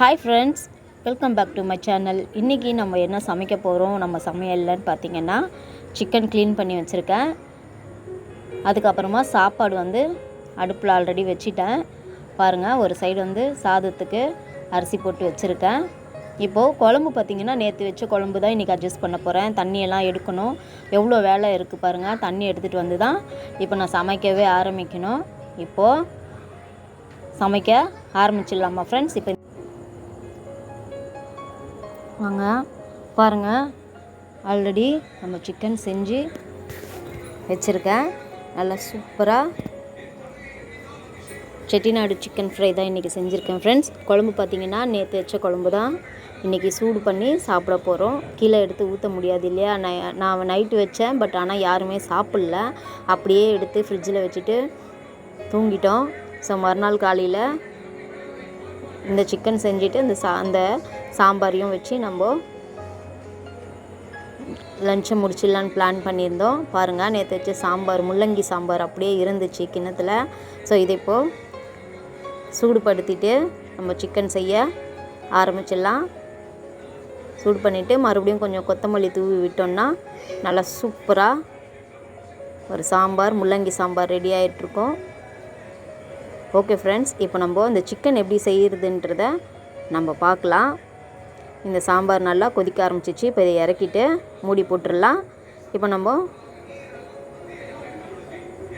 Hi friends, welcome back to my channel. இன்றைக்கி நம்ம என்ன சமைக்க போகிறோம் நம்ம சமையல்லன்னு பார்த்தீங்கன்னா, சிக்கன் க்ளீன் பண்ணி வச்சுருக்கேன். அதுக்கப்புறமா சாப்பாடு அடுப்பில் ஆல்ரெடி வச்சிட்டேன். பாருங்கள், ஒரு சைடு சாதத்துக்கு அரிசி போட்டு வச்சுருக்கேன். இப்போது குழம்பு பார்த்திங்கன்னா, நேற்று வச்ச குழம்பு தான் இன்றைக்கி அட்ஜஸ்ட் பண்ண போகிறேன். தண்ணியெல்லாம் எடுக்கணும். எவ்வளோ வேலை இருக்குது பாருங்கள். தண்ணி எடுத்துகிட்டு வந்து தான் இப்போ நான் சமைக்கவே ஆரம்பிக்கணும். இப்போது சமைக்க ஆரம்பிச்சிடலாமா ஃப்ரெண்ட்ஸ்? இப்போ வாங்க பாருங்கள், ஆல்ரெடி நம்ம சிக்கன் செஞ்சு வச்சுருக்கேன். நல்லா சூப்பராக செட்டிநாடு சிக்கன் ஃப்ரை தான் இன்றைக்கி செஞ்சுருக்கேன் ஃப்ரெண்ட்ஸ். குழம்பு பார்த்திங்கன்னா நேற்று வச்ச குழம்பு தான் இன்றைக்கி சூடு பண்ணி சாப்பிட போகிறோம். கீழே எடுத்து ஊற்ற முடியாது இல்லையா, நான் நைட்டு வச்சேன். பட் ஆனால் யாருமே சாப்பிட்ல, அப்படியே எடுத்து ஃப்ரிட்ஜில் வச்சுட்டு தூங்கிட்டோம். ஸோ மறுநாள் காலையில் இந்த சிக்கன் செஞ்சுட்டு அந்த சாம்பாரையும் வச்சு நம்ம லஞ்சை முடிச்சிடலான்னு பிளான் பண்ணியிருந்தோம். பாருங்கள், நேற்று வச்ச சாம்பார், முள்ளங்கி சாம்பார் அப்படியே இருந்துச்சு கிண்ணத்தில். ஸோ இதை இப்போது சூடுபடுத்திட்டு நம்ம சிக்கன் செய்ய ஆரம்பிச்சிடலாம். சூடு பண்ணிவிட்டு மறுபடியும் கொஞ்சம் கொத்தமல்லி தூவி விட்டோம்னா நல்லா சூப்பராக ஒரு சாம்பார், முள்ளங்கி சாம்பார் ரெடி ஆகிட்ருக்கோம். ஓகே ஃப்ரெண்ட்ஸ், இப்போ நம்ம இந்த சிக்கன் எப்படி செய்கிறதுன்றத நம்ம பார்க்கலாம். இந்த சாம்பார் நல்லா கொதிக்க ஆரம்பிச்சிச்சு. இப்போ இதை இறக்கிட்டு மூடி போட்டுடலாம். இப்போ நம்ம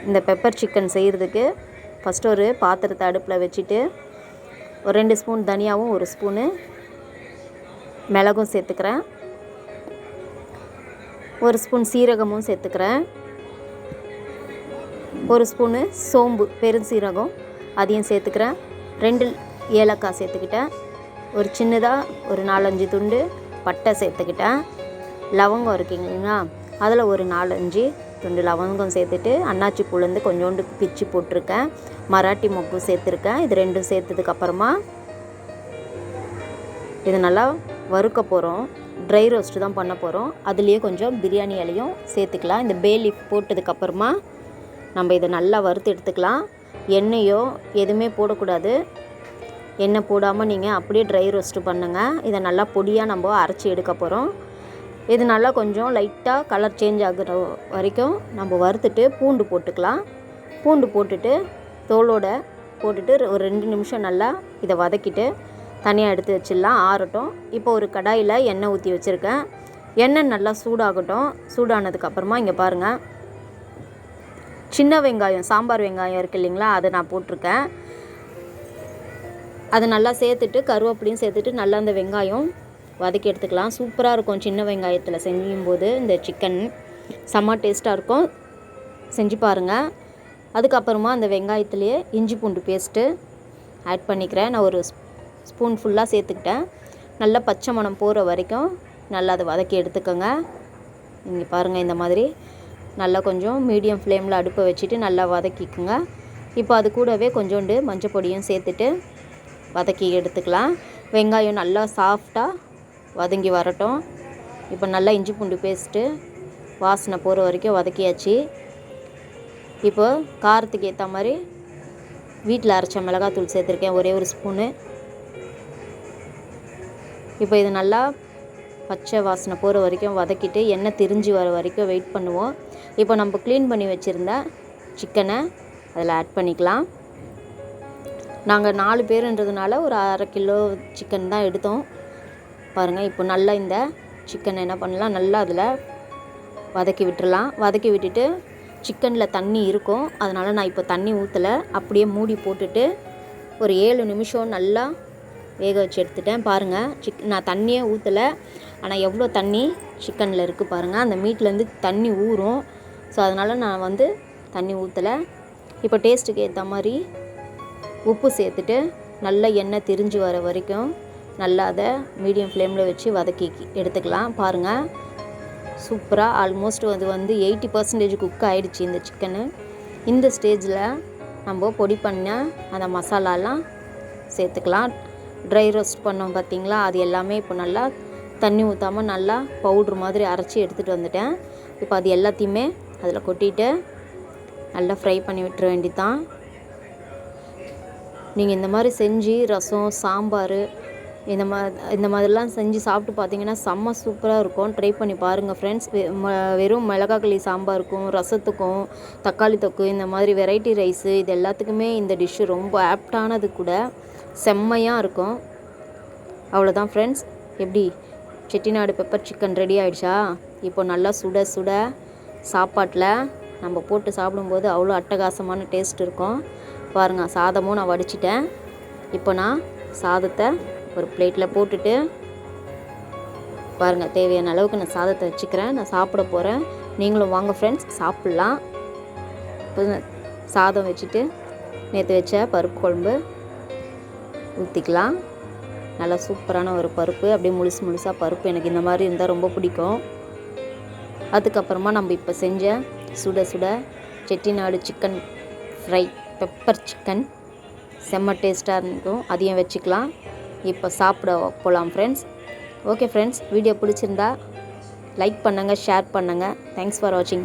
இந்த பெப்பர் சிக்கன் செய்கிறதுக்கு ஃபஸ்ட்டு ஒரு பாத்திரத்தை அடுப்பில் வச்சுட்டு ஒரு 2 ஸ்பூன் தனியாவும் 1 ஸ்பூனு மிளகும் சேர்த்துக்கிறேன். 1 ஸ்பூன் சீரகமும் சேர்த்துக்கிறேன். 1 ஸ்பூனு சோம்பு, பெருஞ்சீரகம் அதையும் சேர்த்துக்கிறேன். 2 ஏலக்காய் சேர்த்துக்கிட்டேன். ஒரு சின்னதாக ஒரு 4-5 துண்டு பட்டை சேர்த்துக்கிட்டேன். லவங்கம் இருக்குங்களா, அதில் ஒரு 4-5 துண்டு லவங்கம் சேர்த்துட்டு அன்னாச்சி பூலேருந்து கொஞ்சோண்டு பிச்சு போட்டிருக்கேன். மராட்டி மொக்கு சேர்த்துருக்கேன். இது 2 சேர்த்ததுக்கப்புறமா இது நல்லா வறுக்க போகிறோம். ட்ரை ரோஸ்ட்டு தான் பண்ண போகிறோம். அதுலேயே கொஞ்சம் பிரியாணி இலையும் சேர்த்துக்கலாம். இந்த பே லீஃப் போட்டதுக்கப்புறமா நம்ம இதை நல்லா வறுத்து எடுத்துக்கலாம். எண்ணெயோ எதுவுமே போடக்கூடாது. எண்ணெய் போடாமல் நீங்கள் அப்படியே ட்ரை ரோஸ்ட்டு பண்ணுங்கள். இதை நல்லா பொடியாக நம்ம அரைச்சி எடுக்க போகிறோம். இது நல்லா கொஞ்சம் லைட்டாக கலர் சேஞ்ச் ஆகுற வரைக்கும் நம்ம வறுத்துட்டு பூண்டு போட்டுக்கலாம். பூண்டு போட்டுட்டு தோலோட போட்டுட்டு ஒரு 2 நிமிஷம் நல்லா இதை வதக்கிட்டு தனியாக எடுத்து வச்சிடலாம், ஆறட்டும். இப்போ ஒரு கடாயில் எண்ணெய் ஊற்றி வச்சுருக்கேன். எண்ணெய் நல்லா சூடாகட்டும். சூடானதுக்கப்புறமா இங்கே பாருங்கள், சின்ன வெங்காயம், சாம்பார் வெங்காயம் இருக்குது இல்லைங்களா, அதை நான் போட்டிருக்கேன். அதை நல்லா சேர்த்துட்டு கருவேப்பிலையும் சேர்த்துட்டு நல்லா அந்த வெங்காயம் வதக்கி எடுத்துக்கலாம். சூப்பராக இருக்கும் சின்ன வெங்காயத்தில் செய்யும்போது. இந்த சிக்கன் செம்ம டேஸ்ட்டாக இருக்கும், செஞ்சு பாருங்கள். அதுக்கப்புறமா அந்த வெங்காயத்துலேயே இஞ்சி பூண்டு பேஸ்ட்டு ஆட் பண்ணிக்கிறேன். நான் ஒரு ஸ்பூன் ஃபுல்லாக சேர்த்துக்கிட்டேன். நல்லா பச்சை மணம் போகிற வரைக்கும் நல்லா அதை வதக்கி எடுத்துக்கோங்க. இங்கே பாருங்கள், இந்த மாதிரி நல்லா கொஞ்சம் மீடியம் ஃப்ளேமில் அடுப்பை வச்சுட்டு நல்லா வதக்கிக்குங்க. இப்போ அது கூடவே கொஞ்சோண்டு மஞ்சள் பொடியும் சேர்த்துட்டு வதக்கி எடுத்துக்கலாம். வெங்காயம் நல்லா சாஃப்டாக வதங்கி வரட்டும். இப்போ நல்லா இஞ்சி பூண்டு பேஸ்ட்டு வாசனை போகிற வரைக்கும் வதக்கியாச்சு. இப்போ காரத்துக்கு ஏற்ற மாதிரி வீட்டில் அரைச்ச மிளகாத்தூள் சேர்த்துருக்கேன், ஒரே 1 ஸ்பூனு. இப்போ இது நல்லா பச்சை வாசனை போகிற வரைக்கும் வதக்கிட்டு எண்ணெய் திரிஞ்சு வர வரைக்கும் வெயிட் பண்ணுவோம். இப்போ நம்ம க்ளீன் பண்ணி வச்சுருந்த சிக்கனை அதில் ஆட் பண்ணிக்கலாம். நாங்கள் 4 பேருன்றதுனால ஒரு 1/2 கிலோ சிக்கன் தான் எடுத்தோம். பாருங்கள், இப்போ நல்லா இந்த சிக்கனை என்ன பண்ணலாம், நல்லா அதில் வதக்கி விட்டுடலாம். வதக்கி விட்டுட்டு சிக்கனில் தண்ணி இருக்கும், அதனால் நான் இப்போ தண்ணி ஊற்றலை. அப்படியே மூடி போட்டுட்டு ஒரு 7 நிமிஷம் நல்லா வேக வச்சு எடுத்துட்டேன். பாருங்கள், நான் தண்ணியே ஊற்றலை, ஆனால் எவ்வளோ தண்ணி சிக்கனில் இருக்குது பாருங்கள். அந்த மீட்லேருந்து தண்ணி ஊறும். ஸோ அதனால் நான் தண்ணி ஊற்றலை. இப்போ டேஸ்ட்டுக்கு ஏற்ற மாதிரி உப்பு சேர்த்துட்டு நல்லா எண்ணெய் திரிஞ்சு வர வரைக்கும் நல்லா அதை மீடியம் ஃப்ளேமில் வச்சு வதக்கி எடுத்துக்கலாம். பாருங்கள், சூப்பராக ஆல்மோஸ்ட் அது 80% குக் ஆகிடுச்சு இந்த சிக்கனு. இந்த ஸ்டேஜில் நம்ம பொடி பண்ண அந்த மசாலாலாம் சேர்த்துக்கலாம். ட்ரை ரோஸ்ட் பண்ணோம் பார்த்திங்களா, அது எல்லாமே இப்போ நல்லா தண்ணி ஊற்றாமல் நல்லா பவுட்ரு மாதிரி அரைச்சி எடுத்துகிட்டு வந்துட்டேன். இப்போ அது எல்லாத்தையுமே அதில் கொட்டிட்டு நல்லா ஃப்ரை பண்ணி விட்டுற வேண்டியதான். நீங்கள் இந்த மாதிரி செஞ்சு ரசம், சாம்பார் இந்த மாதிரிலாம் செஞ்சு சாப்பிட்டு பார்த்தீங்கன்னா செம்ம சூப்பராக இருக்கும். ட்ரை பண்ணி பாருங்கள் ஃப்ரெண்ட்ஸ். வெறும் மிளகாக்களி சாம்பாருக்கும், ரசத்துக்கும், தக்காளி தொக்கு, இந்த மாதிரி வெரைட்டி ரைஸு இது எல்லாத்துக்குமே இந்த டிஷ்ஷு ரொம்ப ஆப்டானது கூட. செம்மையாக இருக்கும். அவ்வளோதான் ஃப்ரெண்ட்ஸ். எப்படி செட்டிநாடு பெப்பர் சிக்கன் ரெடி ஆகிடுச்சா? இப்போ நல்லா சுட சுட சாப்பாட்டில் நம்ம போட்டு சாப்பிடும்போது அவ்வளோ அட்டகாசமான டேஸ்ட் இருக்கும். பாருங்கள், சாதமும் நான் வடிச்சிட்டேன். இப்போ நான் சாதத்தை ஒரு பிளேட்டில் போட்டுட்டு பாருங்கள், தேவையான அளவுக்கு நான் சாதத்தை வச்சுக்கிறேன். நான் சாப்பிட போகிறேன். நீங்களும் வாங்க ஃப்ரெண்ட்ஸ், சாப்பிட்லாம். இப்போ சாதம் வச்சுட்டு நேற்று வச்ச பருப்பு குழம்பு ஊற்றிக்கலாம். நல்லா சூப்பரான ஒரு பருப்பு, அப்படியே முழுசாக பருப்பு. எனக்கு இந்த மாதிரி இருந்தால் ரொம்ப பிடிக்கும். அதுக்கப்புறமா நம்ம இப்போ செஞ்ச சுட சுட Chettinad chicken fry, pepper chicken செம்ம டேஸ்ட்டாக இருக்கும். அதையும் வச்சுக்கலாம். இப்போ சாப்பிட போகலாம் ஃப்ரெண்ட்ஸ். ஓகே ஃப்ரெண்ட்ஸ், வீடியோ பிடிச்சிருந்தா லைக் பண்ணுங்கள், ஷேர் பண்ணுங்கள். தேங்க்ஸ் ஃபார் வாட்சிங்.